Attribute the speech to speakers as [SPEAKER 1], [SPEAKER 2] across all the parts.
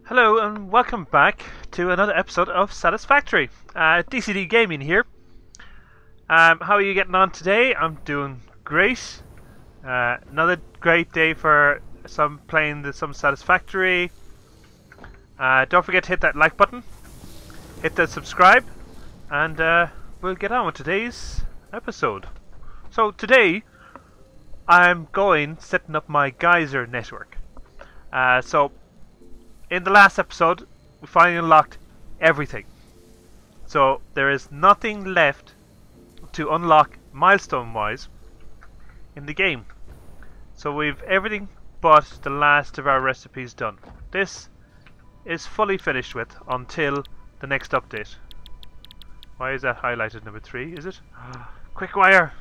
[SPEAKER 1] Hello and welcome back to another episode of Satisfactory. DCD Gaming here. How are you getting on today? I'm doing great. Another great day for playing some Satisfactory. Don't forget to hit that like button, hit that subscribe, and we'll get on with today's episode. So today I'm setting up my geyser network. In the last episode, we finally unlocked everything. So there is nothing left to unlock milestone-wise in the game. So we've everything but the last of our recipes done. This is fully finished with until the next update. Why is that highlighted number 3, is it? Quick wire!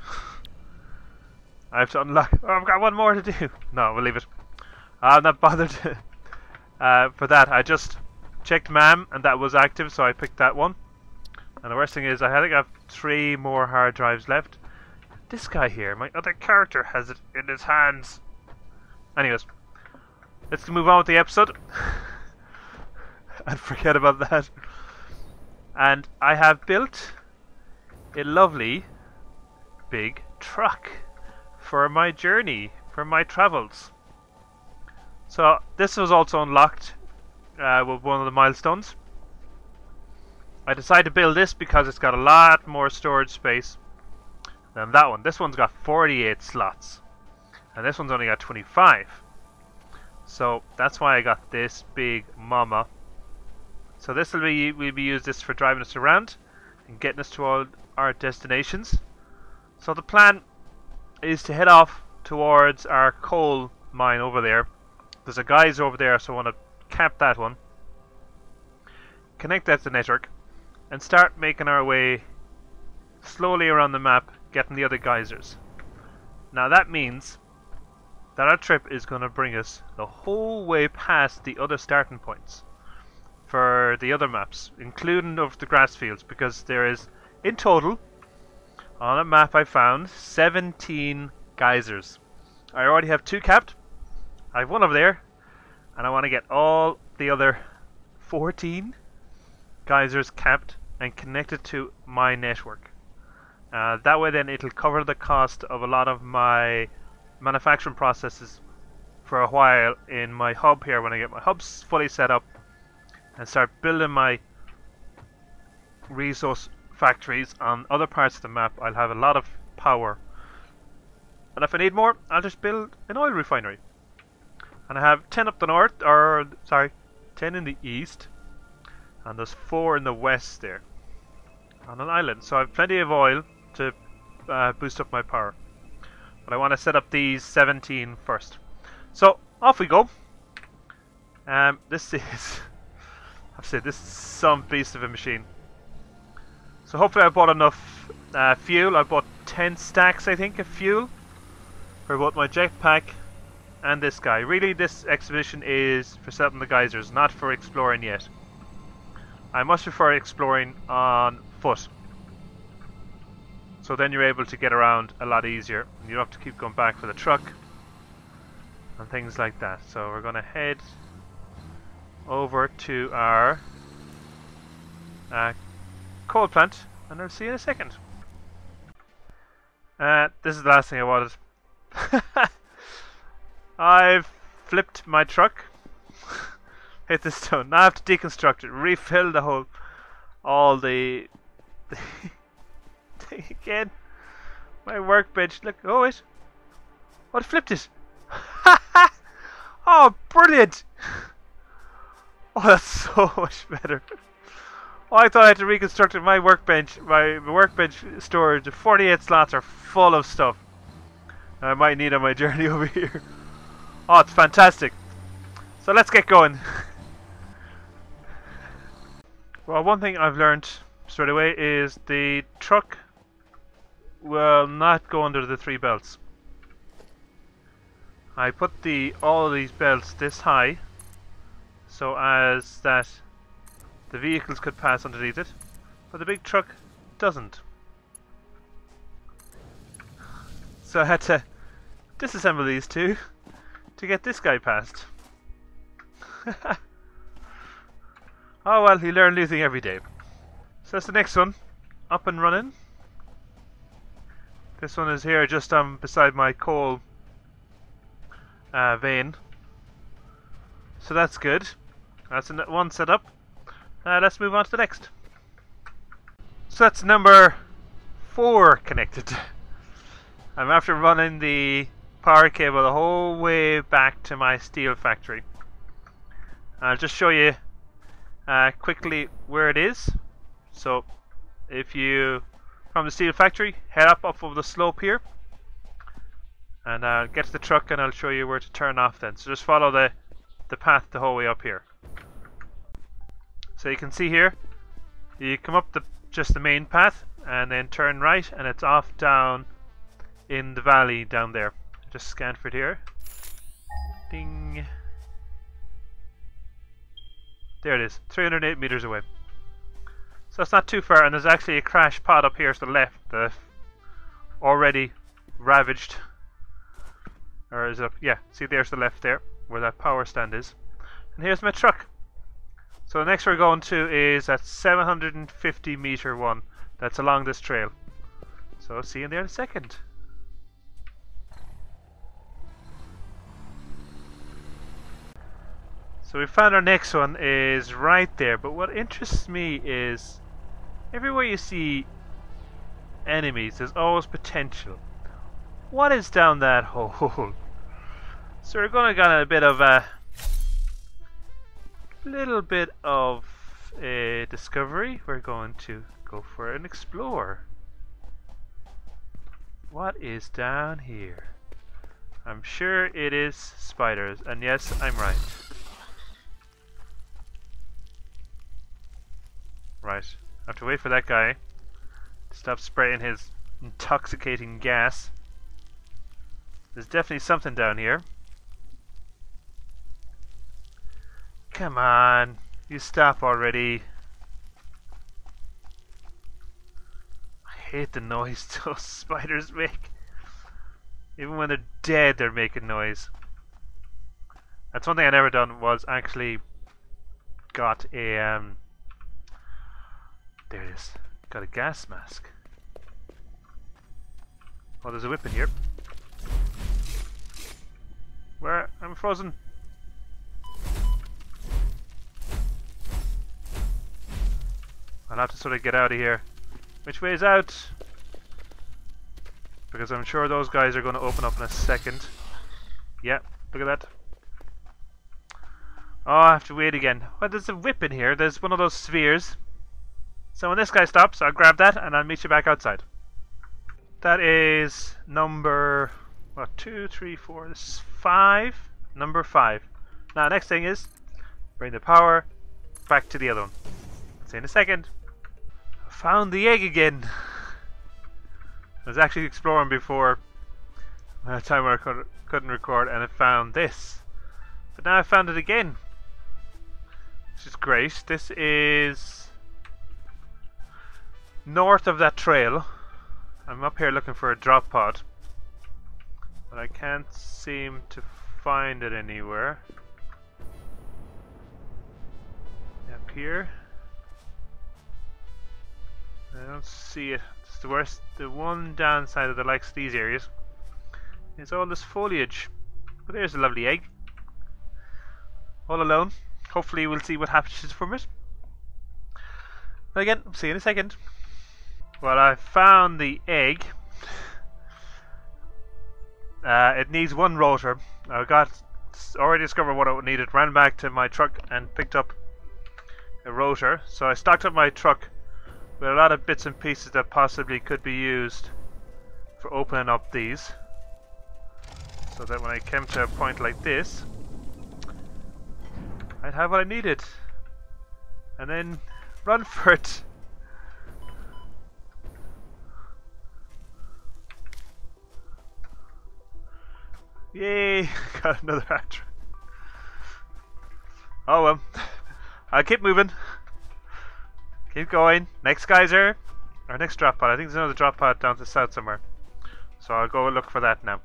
[SPEAKER 1] I have to unlock... Oh, I've got one more to do! No, we'll leave it. I'm not bothered. For that, I just checked MAM and that was active, so I picked that one. And the worst thing is, I think I have 3 more hard drives left. This guy here, my other character, has it in his hands. Anyways, let's move on with the episode. And forget about that. And I have built a lovely big truck for my journey, for my travels. So this was also unlocked with one of the milestones. I decided to build this because it's got a lot more storage space than that one. This one's got 48 slots and this one's only got 25. So that's why I got this big mama. So this will be, we'll be use this for driving us around and getting us to all our destinations. So the plan is to head off towards our coal mine over there. There's a geyser over there, so I want to cap that one, connect that to the network, and start making our way slowly around the map, getting the other geysers. Now that means that our trip is going to bring us the whole way past the other starting points for the other maps, including of the grass fields, because there is, in total, on a map I found, 17 geysers. I already have 2 capped. I have one over there, and I want to get all the other 14 geysers capped and connected to my network. That way then it'll cover the cost of a lot of my manufacturing processes for a while in my hub here when I get my hubs fully set up and start building my resource factories on other parts of the map. I'll have a lot of power, and if I need more, I'll just build an oil refinery. And I have 10 up the north, or sorry, 10 in the east, and there's 4 in the west there, on an island. So I have plenty of oil to boost up my power. But I want to set up these 17 first. So off we go. This is, I've said, this is some beast of a machine. So hopefully I bought enough fuel. I bought 10 stacks, I think, of fuel for both my jetpack and this guy. Really, this expedition is for setting the geysers, not for exploring yet. I much prefer exploring on foot. So then you're able to get around a lot easier. You don't have to keep going back for the truck and things like that. So we're going to head over to our coal plant, and I'll see you in a second. This is the last thing I wanted. I've flipped my truck. Hit the stone. Now I have to deconstruct it, refill the whole, all the thing again. My workbench. Look, oh wait, what, flipped it? Oh, brilliant! Oh, that's so much better. Oh, I thought I had to reconstruct my workbench. My workbench storage. The 48 slots are full of stuff I might need on my journey over here. Oh, it's fantastic. So let's get going. Well, one thing I've learned straight away is the truck will not go under the 3 belts. I put all of these belts this high so as that the vehicles could pass underneath it, but the big truck doesn't. So I had to disassemble these two to get this guy past. Oh well, you learn a new thing every day. So that's the next one, up and running. This one is here just beside my coal vein. So that's good. That's one set up. Let's move on to the next. So that's number 4 connected. I'm after running the power cable the whole way back to my steel factory. I'll just show you quickly where it is. So if you, from the steel factory, head up over the slope here and get to the truck, and I'll show you where to turn off then. So just follow the path the whole way up here. So you can see here, you come up just the main path and then turn right, and it's off down in the valley down there. Just scan for it here. Ding. There it is, 308 meters away. So that's not too far, and there's actually a crash pod up here to the left, already ravaged. Or is it up? Yeah, see there's the left there, where that power stand is. And here's my truck. So the next we're going to is at 750 meter one. That's along this trail. So I'll see you in there in a second. So we found our next one is right there, but what interests me is everywhere you see enemies, there's always potential. What is down that hole? So we're going to get a bit of a little bit of a discovery. We're going to go for an explore. What is down here? I'm sure it is spiders, and yes, I'm right. Right, I have to wait for that guy to stop spraying his intoxicating gas. There's definitely something down here. Come on, you stop already. I hate the noise those spiders make. Even when they're dead, they're making noise. That's one thing I never done, was actually got a there it is. Got a gas mask. Oh, there's a whip in here. Where? I'm frozen. I'll have to sort of get out of here. Which way is out? Because I'm sure those guys are going to open up in a second. Yeah, look at that. Oh, I have to wait again. Well, there's a whip in here. There's one of those spheres. So when this guy stops, I'll grab that and I'll meet you back outside. That is number, what, 2, 3, 4, this is 5. Number 5. Now, next thing is, bring the power back to the other one. See you in a second. I found the egg again. I was actually exploring before a time where I couldn't record, and I found this. But now I found it again, which is great. This is north of that trail. I'm up here looking for a drop pod, but I can't seem to find it anywhere. Up here, I don't see it. It's the worst. The one downside of the likes of these areas is all this foliage. But there's a lovely egg, all alone. Hopefully we'll see what happens from it. But again, see you in a second. Well, I found the egg. It needs one rotor. I already discovered what it needed. Ran back to my truck and picked up a rotor. So I stocked up my truck with a lot of bits and pieces that possibly could be used for opening up these, so that when I came to a point like this, I'd have what I needed, and then run for it. Yay! Got another actor. Oh well, I'll keep moving. Keep going. Next geyser, or next drop pod. I think there's another drop pod down to the south somewhere, so I'll go look for that now.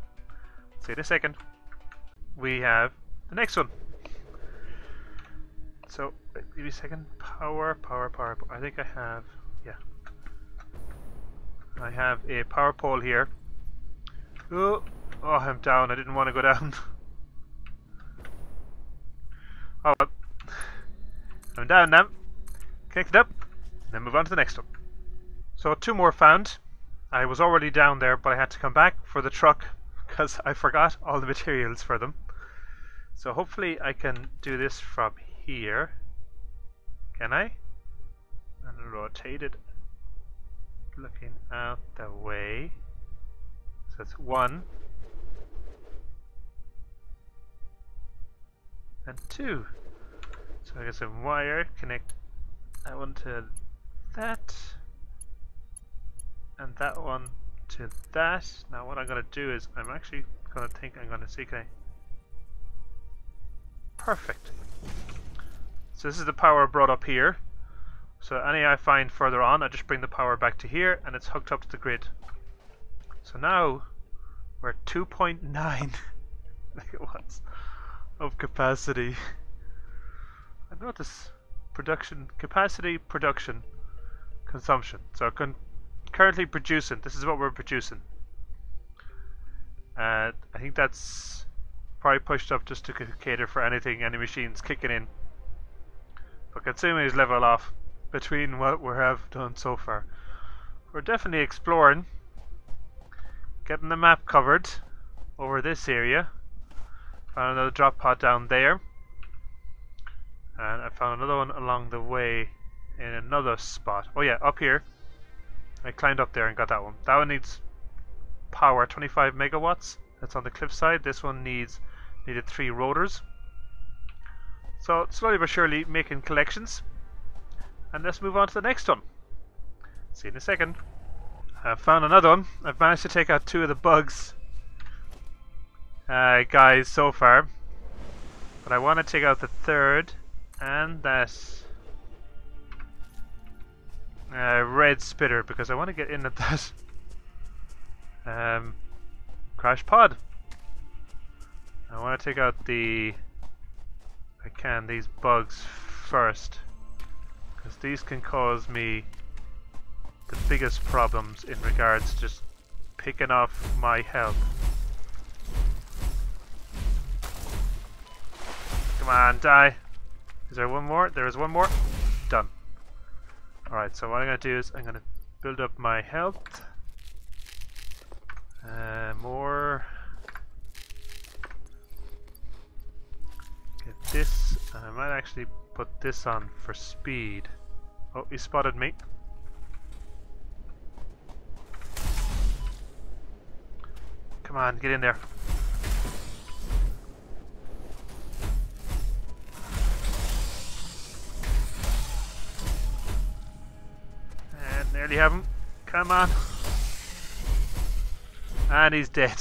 [SPEAKER 1] See you in a second. We have the next one. So, wait, give me a second. Power. I think I have, yeah. I have a power pole here. Oh, I'm down. I didn't want to go down. Oh, well. I'm down now. Connect it up, then move on to the next one. So 2 more found. I was already down there, but I had to come back for the truck because I forgot all the materials for them. So hopefully I can do this from here. Can I? And rotate it, looking out the way. So it's 1 and 2. So I get some wire, connect that one to that, and that one to that. Now what I'm going to do is I'm actually going to think I'm going to see, can I? Perfect. So this is the power brought up here. So any I find further on, I just bring the power back to here and it's hooked up to the grid. So now we're at 2.9 megawatts of capacity. I've noticed production, capacity, production, consumption. So currently producing, this is what we're producing. I think that's probably pushed up just to cater for anything, any machines kicking in. But consuming is level off between what we have done so far. We're definitely exploring, getting the map covered over this area. Found another drop pod down there. And I found another one along the way in another spot. Oh yeah, up here. I climbed up there and got that one. That one needs power, 25 megawatts. That's on the cliffside. This one needed 3 rotors. So slowly but surely making collections. And let's move on to the next one. See you in a second. I've found another one. I've managed to take out 2 of the bugs guys so far. But I want to take out the 3rd and that red spitter because I want to get in at that crash pod. I want to take out these bugs first because these can cause me the biggest problems in regards to just picking off my health. Come on, die. Is there one more? There is one more. Done. Alright, so what I'm going to do is I'm going to build up my health. More. Get this. I might actually put this on for speed. Oh, he spotted me. Come on, get in there. And nearly have him. Come on. And he's dead.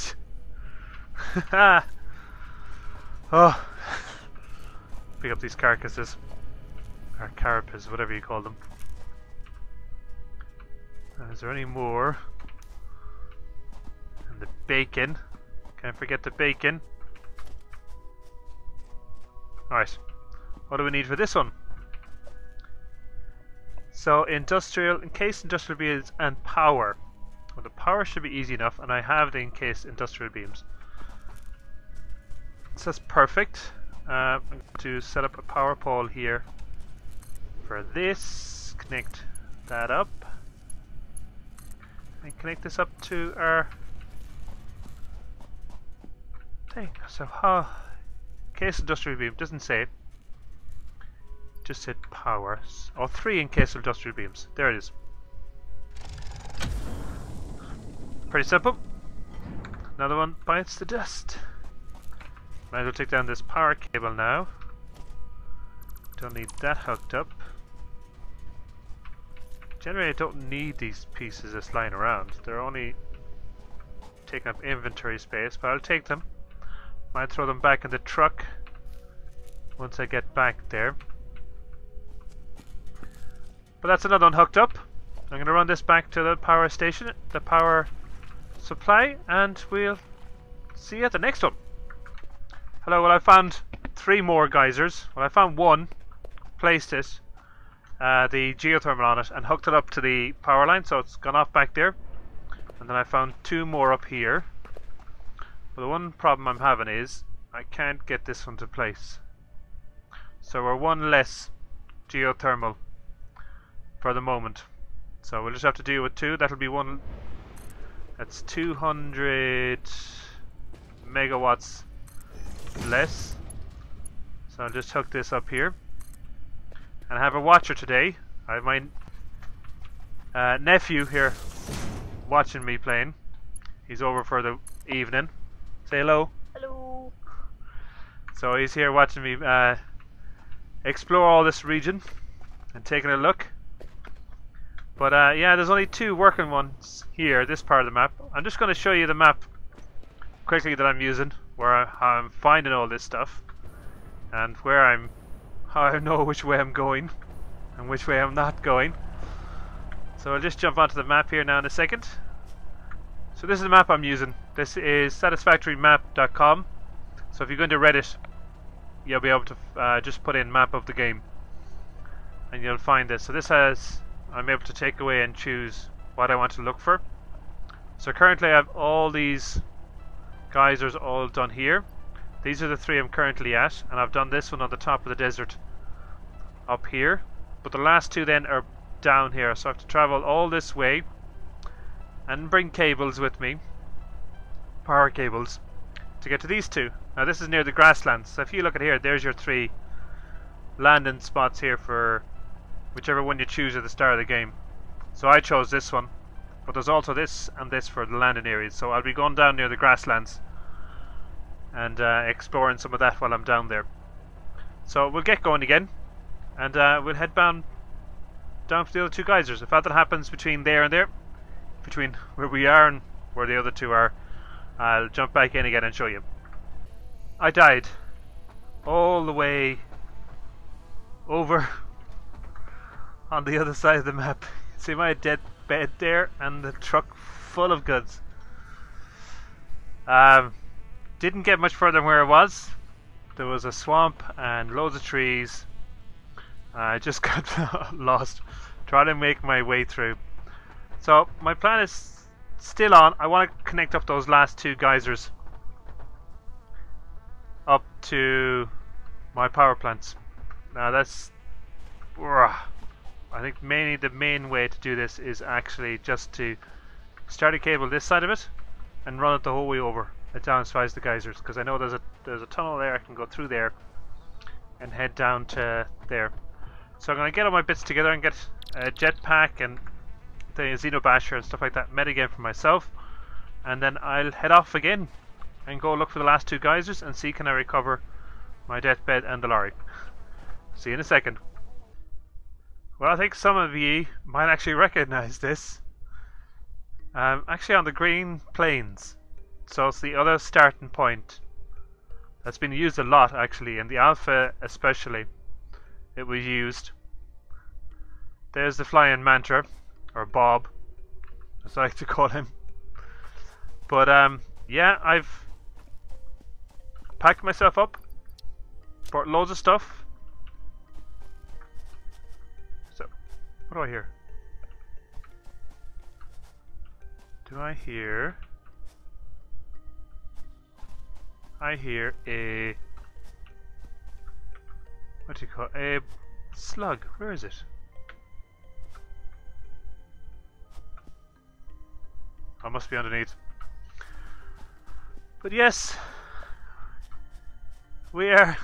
[SPEAKER 1] Oh. Pick up these carcasses. Or carapaces, whatever you call them. Is there any more? And the bacon. Can't forget the bacon. Alright. What do we need for this one? So industrial, encased industrial beams and power. Well, the power should be easy enough, and I have the encased industrial beams. So that's perfect. I'm going to set up a power pole here for this. Connect that up. And connect this up to our thing. So how? Encased industrial beam doesn't say. Just said power. Oh, 3 encased industrial beams. There it is. Pretty simple. Another one bites the dust. Might as well take down this power cable now. Don't need that hooked up. Generally I don't need these pieces just lying around. They're only taking up inventory space, but I'll take them. Might throw them back in the truck once I get back there. But that's another one hooked up. I'm going to run this back to the power station, the power supply, and we'll see you at the next one. Hello, well I found 3 more geysers. Well I found 1, placed it, the geothermal on it, and hooked it up to the power line, so it's gone off back there. And then I found 2 more up here. But the one problem I'm having is I can't get this one to place. So we're 1 less geothermal for the moment. So we'll just have to deal with 2. That'll be 1. That's 200 megawatts less. So I'll just hook this up here. And I have a watcher today. I have my nephew here watching me playing. He's over for the evening. Say hello.
[SPEAKER 2] Hello.
[SPEAKER 1] So he's here watching me explore all this region and taking a look. But yeah, there's only 2 working ones here, this part of the map. I'm just going to show you the map quickly that I'm using, where I'm finding all this stuff, and how I know which way I'm going and which way I'm not going. So I'll just jump onto the map here now in a second. So this is the map I'm using. This is satisfactorymap.com. So if you go into Reddit, you'll be able to just put in map of the game, and you'll find this. So this has, I'm able to take away and choose what I want to look for. So currently I have all these geysers all done here. These are the 3 I'm currently at, and I've done this one on the top of the desert up here. But the last 2 then are down here, so I have to travel all this way and bring cables with me, power cables, to get to these 2. Now this is near the grasslands, so if you look at here, there's your 3 landing spots here for whichever one you choose at the start of the game. So I chose this one, but there's also this and this for the landing areas, so I'll be going down near the grasslands and exploring some of that while I'm down there. So we'll get going again, and we'll head down for the other 2 geysers. If that happens between there and there, between where we are and where the other 2 are, I'll jump back in again and show you. I died all the way over on the other side of the map. See my dead bed there and the truck full of goods. Didn't get much further than where I was. There was a swamp and loads of trees. I just got lost trying to make my way through. So my plan is still on. I want to connect up those last 2 geysers up to my power plants. Now that's, I think mainly the main way to do this is actually just to start a cable this side of it and run it the whole way over down as far as the geysers, because I know there's a tunnel there. I can go through there and head down to there. So I'm going to get all my bits together and get a jetpack and the Xenobasher and stuff like that met again for myself, and then I'll head off again and go look for the last 2 geysers and see can I recover my deathbed and the lorry. See you in a second. Well, I think some of you might actually recognize this. Actually on the green plains. So it's the other starting point. That's been used a lot actually, in the alpha especially. It was used. There's the flying manta, or Bob, as I like to call him. But yeah, I've packed myself up, brought loads of stuff. So, what do I hear? Do I hear? I hear a, what do you call it? A slug. Where is it? I must be underneath. But yes, we are.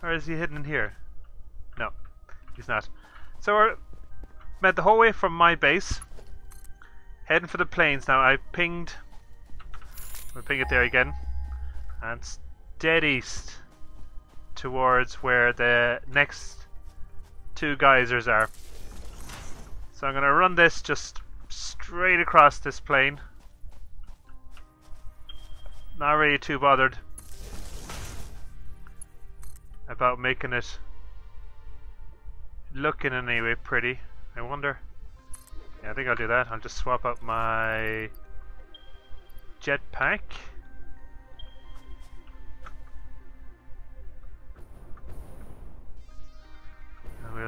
[SPEAKER 1] Or is he hidden in here? No, he's not. So we're met the whole way from my base, heading for the plains now. I pinged. We'll ping it there again, and it's dead east towards where the next 2 geysers are. So I'm going to run this just straight across this plain. Not really too bothered about making it look in any way pretty. I wonder. Yeah, I think I'll do that. I'll just swap out my jetpack.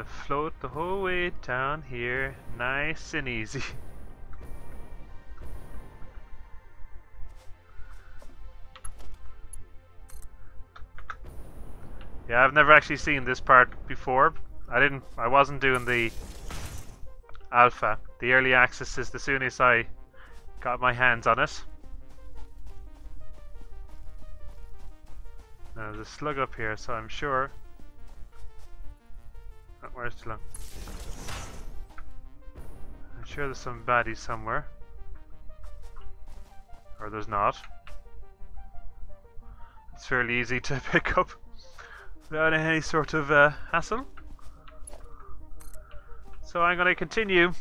[SPEAKER 1] gonna float the whole way down here, nice and easy. Yeah, I've never actually seen this part before. I wasn't doing the alpha. The early access is the soonest I got my hands on it. Now there's a slug up here, so I'm sure. Oh, where's the slug? I'm sure there's some baddies somewhere. Or there's not. It's fairly easy to pick up without any sort of hassle. So I'm going to continue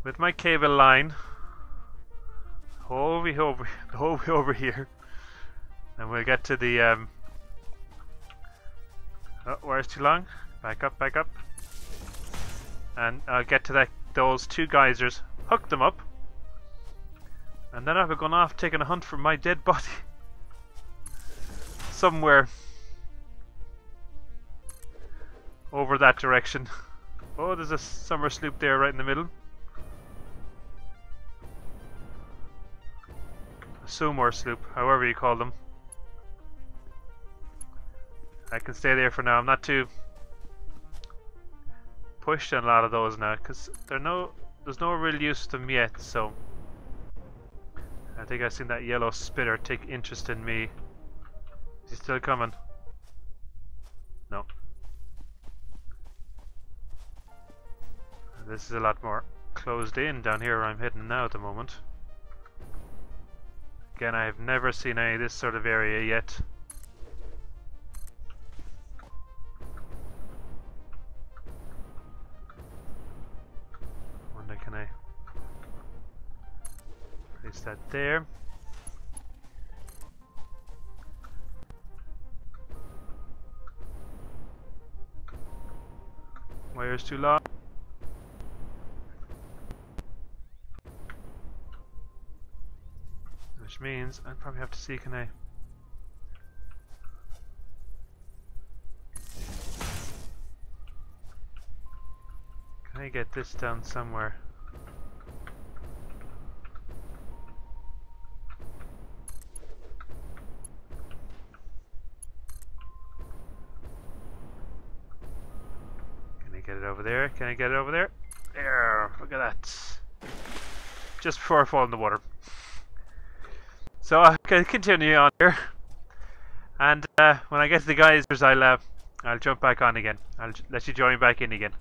[SPEAKER 1] with my cable line the whole way over here, and we'll get to the oh, where's too long? Back up, and I'll get to those two geysers, hook them up, and then I'll be going off taking a hunt for my dead body somewhere over that direction. Oh, there's a summer sloop there right in the middle. A Sumor sloop, however you call them. I can stay there for now. I'm not too pushed on a lot of those now because there's no real use to them yet. So I think I've seen that yellow spitter take interest in me. Is he still coming? No. This is a lot more closed in down here where I'm heading now at the moment. Again, I have never seen any of this sort of area yet. Wonder, can I place that there? Wire's too long. Which means I probably have to see, can I get this down somewhere? Can I get it over there? Can I get it over there? There, look at that. Just before I fall in the water. So I can continue on here, and when I get to the geysers, I'll jump back on again. I'll let you join back in again.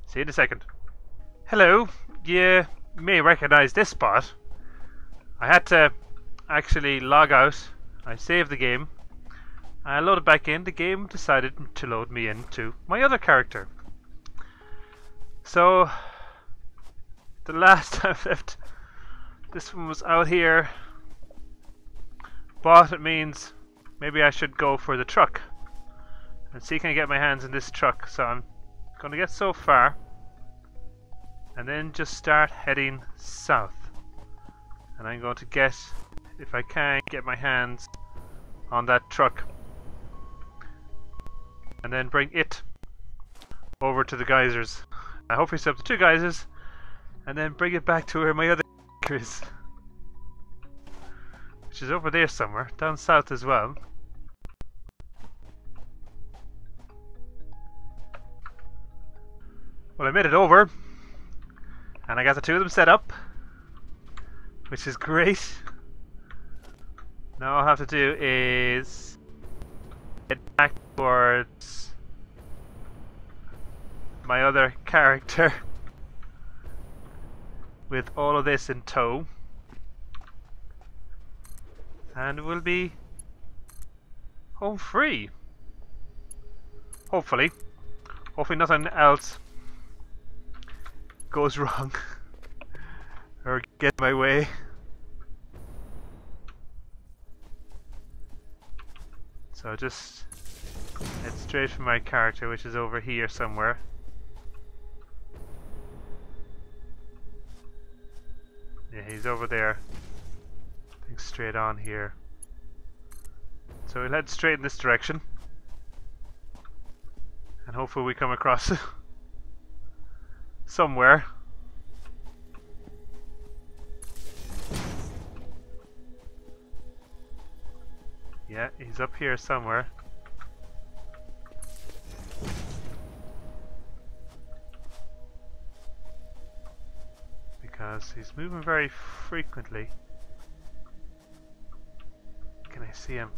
[SPEAKER 1] See you in a second. Hello. You may recognize this spot. I had to actually log out. I saved the game. I loaded back in. The game decided to load me into my other character. So the last time I left, this one was out here. But it means maybe I should go for the truck and see can I get my hands in this truck. So I'm going to get so far and then just start heading south. And I'm going to get, if I can, get my hands on that truck and then bring it over to the geysers. I hopefully set up the two geysers and then bring it back to where my other is. Which is over there somewhere, down south as well. Well, I made it over, and I got the two of them set up, which is great. Now all I have to do is head back towards my other character with all of this in tow. And we'll be home free. Hopefully. Hopefully nothing else goes wrong or get in my way. So just head straight for my character, which is over here somewhere. Yeah, he's over there. Straight on here. So we'll head straight in this direction. And And hopefully we come across somewhere. Yeah, he's up here somewhere. Because he's moving very frequently. Can I see him?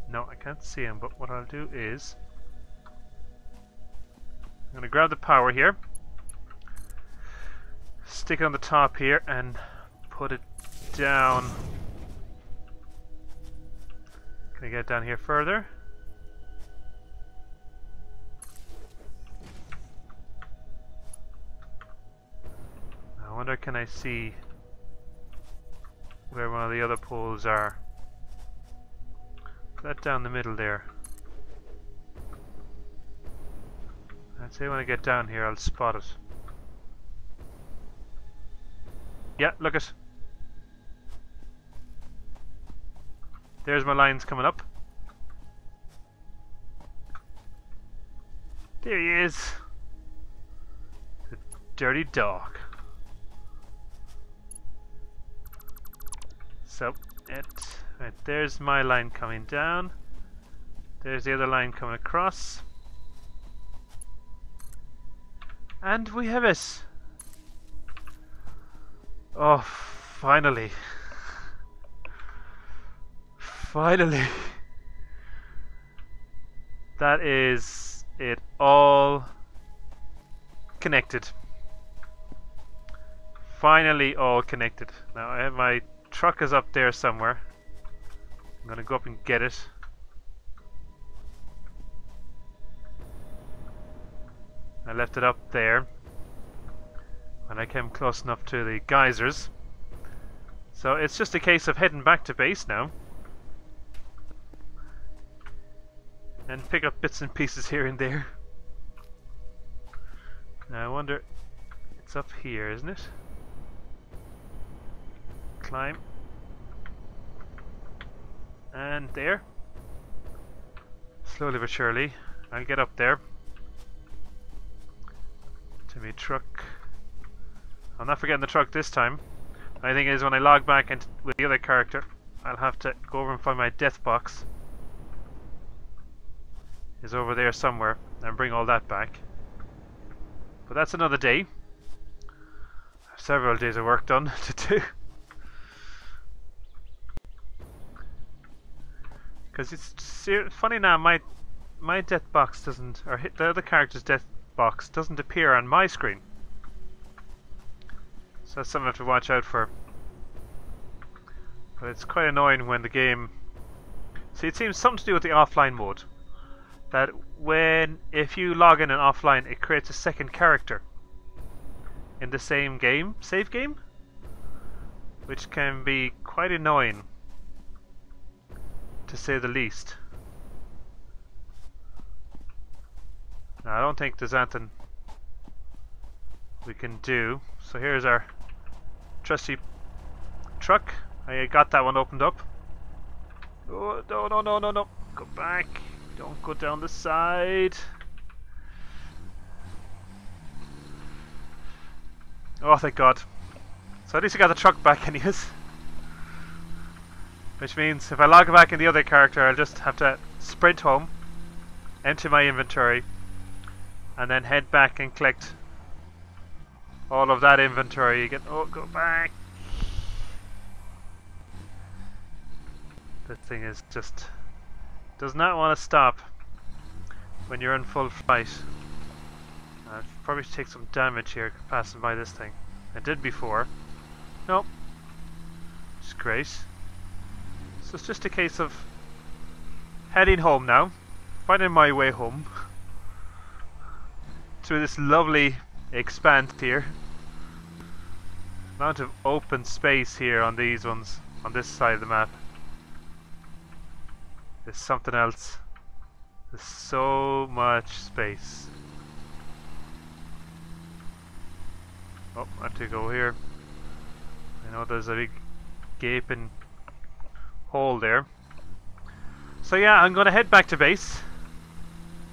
[SPEAKER 1] No, I can't see him, but what I'll do is I'm going to grab the power here, stick it on the top here and put it down. Can I get down here further? I wonder, can I see where one of the other poles are? That down the middle there. I'd say when I get down here I'll spot it. Yeah, look it. There's my lines coming up. There he is. The dirty dog. So, right, there's my line coming down. There's the other line coming across. And we have it. Oh, finally. Finally. That is it, all connected. Finally all connected. Now I have my truck is up there somewhere. I'm gonna go up and get it. I left it up there when I came close enough to the geysers. So it's just a case of heading back to base now and pick up bits and pieces here and there. Now I wonder, it's up here, isn't it? Climb. And there. Slowly but surely, I'll get up there. To me truck. I'm not forgetting the truck this time. My thing is, when I log back into with the other character, I'll have to go over and find my death box. It's over there somewhere, and bring all that back. But that's another day. I have several days of work done to do. Because it's funny now, my death box doesn't, or the other character's death box doesn't appear on my screen. So that's something I have to watch out for. But it's quite annoying when the game... See, it seems something to do with the offline mode. That if you log in and offline, it creates a second character in the same game, save game, which can be quite annoying, to say the least. Now, I don't think there's anything we can do. So here's our trusty truck. I got that one opened up. Oh, no, no, no, no, no. Go back. Don't go down the side. Oh, thank God. So at least I got the truck back anyways. Which means if I log back in the other character, I'll just have to sprint home, empty my inventory, and then head back and collect all of that inventory again. Oh, go back. This thing is just... does not want to stop when you're in full flight. I'll probably take some damage here passing by this thing. I did before. Nope. It's great. So it's just a case of heading home now, finding my way home through this lovely expanse here. Amount of open space here on these ones, on this side of the map. There's something else. There's so much space. Oh, I have to go here. I know there's a big gaping hole there. So yeah, I'm gonna head back to base.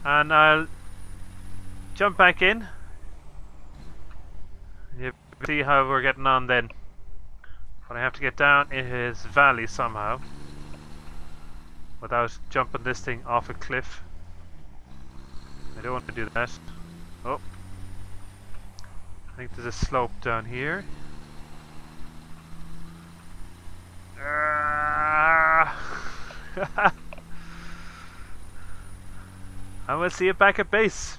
[SPEAKER 1] And I'll jump back in. You see how we're getting on then. But I have to get down in his valley somehow without jumping this thing off a cliff. I don't want to do that. Oh, I think there's a slope down here. And we'll see it back at base.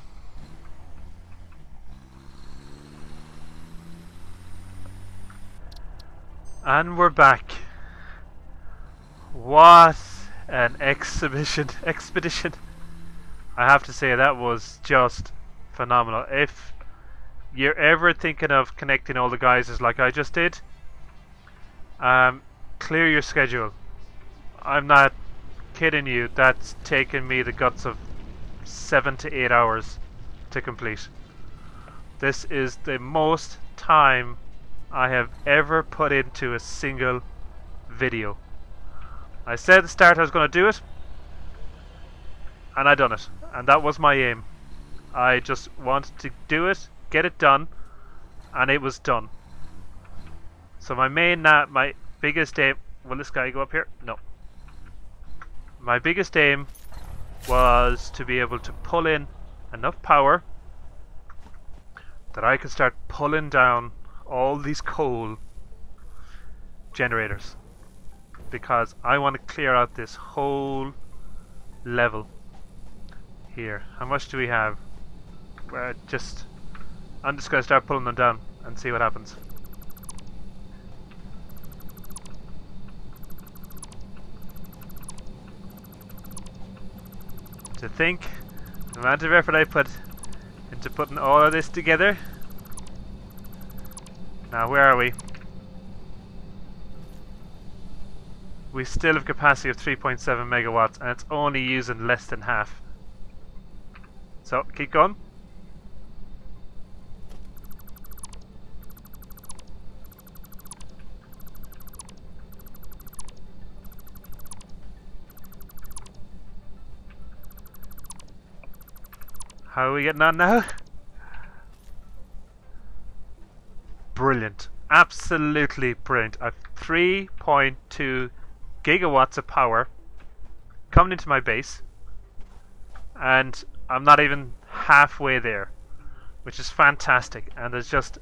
[SPEAKER 1] And we're back. What an expedition. I have to say that was just phenomenal. If you're ever thinking of connecting all the geysers like I just did, clear your schedule. I'm not kidding you, that's taken me the guts of 7 to 8 hours to complete. This is the most time I have ever put into a single video. I said at the start I was going to do it, and I done it, and that was my aim. I just wanted to do it, get it done, and it was done. So my biggest aim, will this guy go up here? No. My biggest aim was to be able to pull in enough power that I could start pulling down all these coal generators, because I want to clear out this whole level here. How much do we have? I'm just going to start pulling them down and see what happens. To think the amount of effort I put into putting all of this together. Now where are we? We still have capacity of 3.7 megawatts and it's only using less than half. So keep going. How are we getting on now? Brilliant. Absolutely brilliant. I've 3.2 gigawatts of power coming into my base, and I'm not even halfway there, which is fantastic. And there's just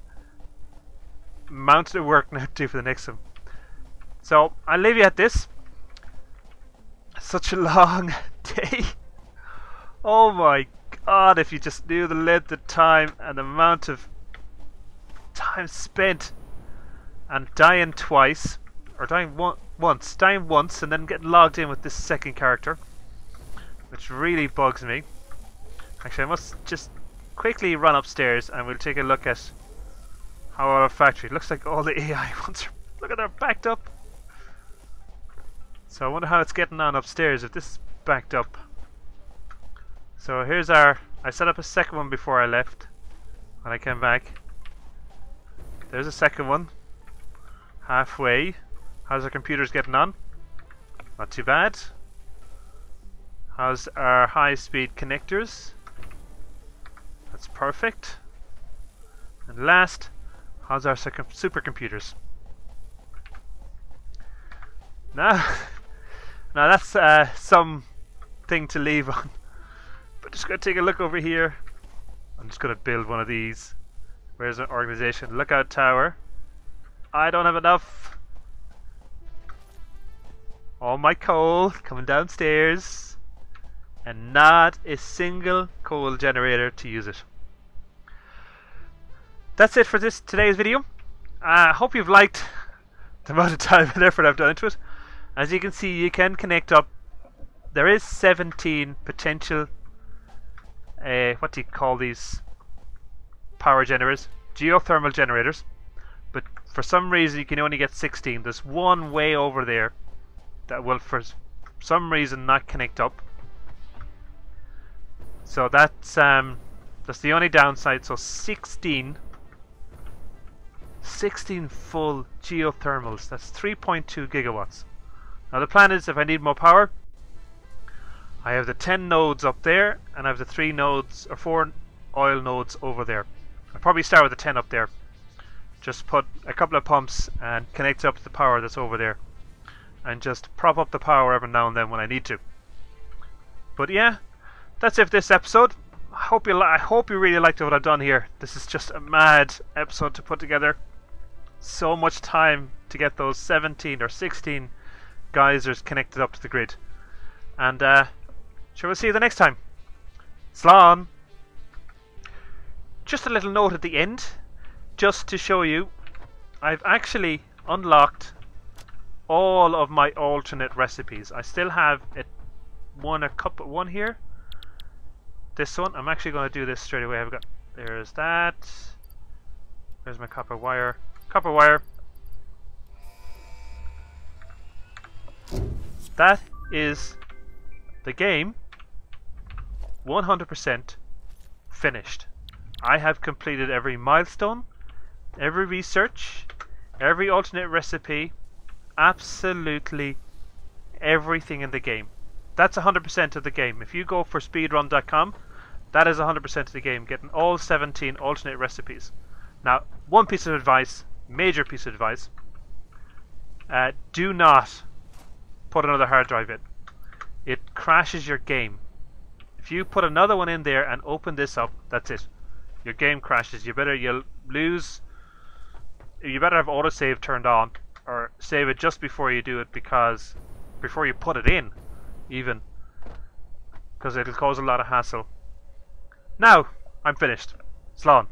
[SPEAKER 1] mounted of work now to do for the next one. So I'll leave you at this. Such a long day. Oh my God, if you just knew the length of time and the amount of time spent and dying twice, or dying once and then getting logged in with this second character, which really bugs me. Actually, I must just quickly run upstairs and we'll take a look at how our factory looks. Like all the AI ones are, look at, they're backed up. So I wonder how it's getting on upstairs if this is backed up. So here's I set up a second one before I left. When I came back, there's a second one. Halfway. How's our computers getting on? Not too bad. How's our high-speed connectors? That's perfect. And last, how's our supercomputers? Now that's something to leave on. But just going to take a look over here. I'm just going to build one of these. Where's our organization? Lookout tower. I don't have enough. All my coal coming downstairs. And not a single coal generator to use it. That's it for today's video. I hope you've liked the amount of time and effort I've done into it. As you can see, you can connect up. There is 17 potential what do you call these power generators? Geothermal generators. But for some reason you can only get 16. There's one way over there that will for some reason not connect up. So that's the only downside. So 16 full geothermals. That's 3.2 gigawatts. Now the plan is, if I need more power, I have the 10 nodes up there, and I have the 3 nodes, or 4 oil nodes over there. I'll probably start with the 10 up there. Just put a couple of pumps and connect it up to the power that's over there. And just prop up the power every now and then when I need to. But yeah, that's it for this episode. I hope you really liked what I've done here. This is just a mad episode to put together. So much time to get those 17 or 16 geysers connected up to the grid. And shall we see you the next time? Slán! Just a little note at the end, just to show you, I've actually unlocked all of my alternate recipes. I still have one here. This one, I'm actually going to do this straight away. There's that. There's my copper wire. Copper wire. That is the game 100% finished. I have completed every milestone, every research, every alternate recipe, absolutely everything in the game. That's 100% of the game. If you go for speedrun.com, that is 100% of the game, getting all 17 alternate recipes. Now, one piece of advice, major piece of advice, do not put another hard drive in. It crashes your game. If you put another one in there and open this up, that's it. Your game crashes. You better have autosave turned on, or save it just before you do it, because before you put it in, even, because it'll cause a lot of hassle. Now I'm finished. Slán.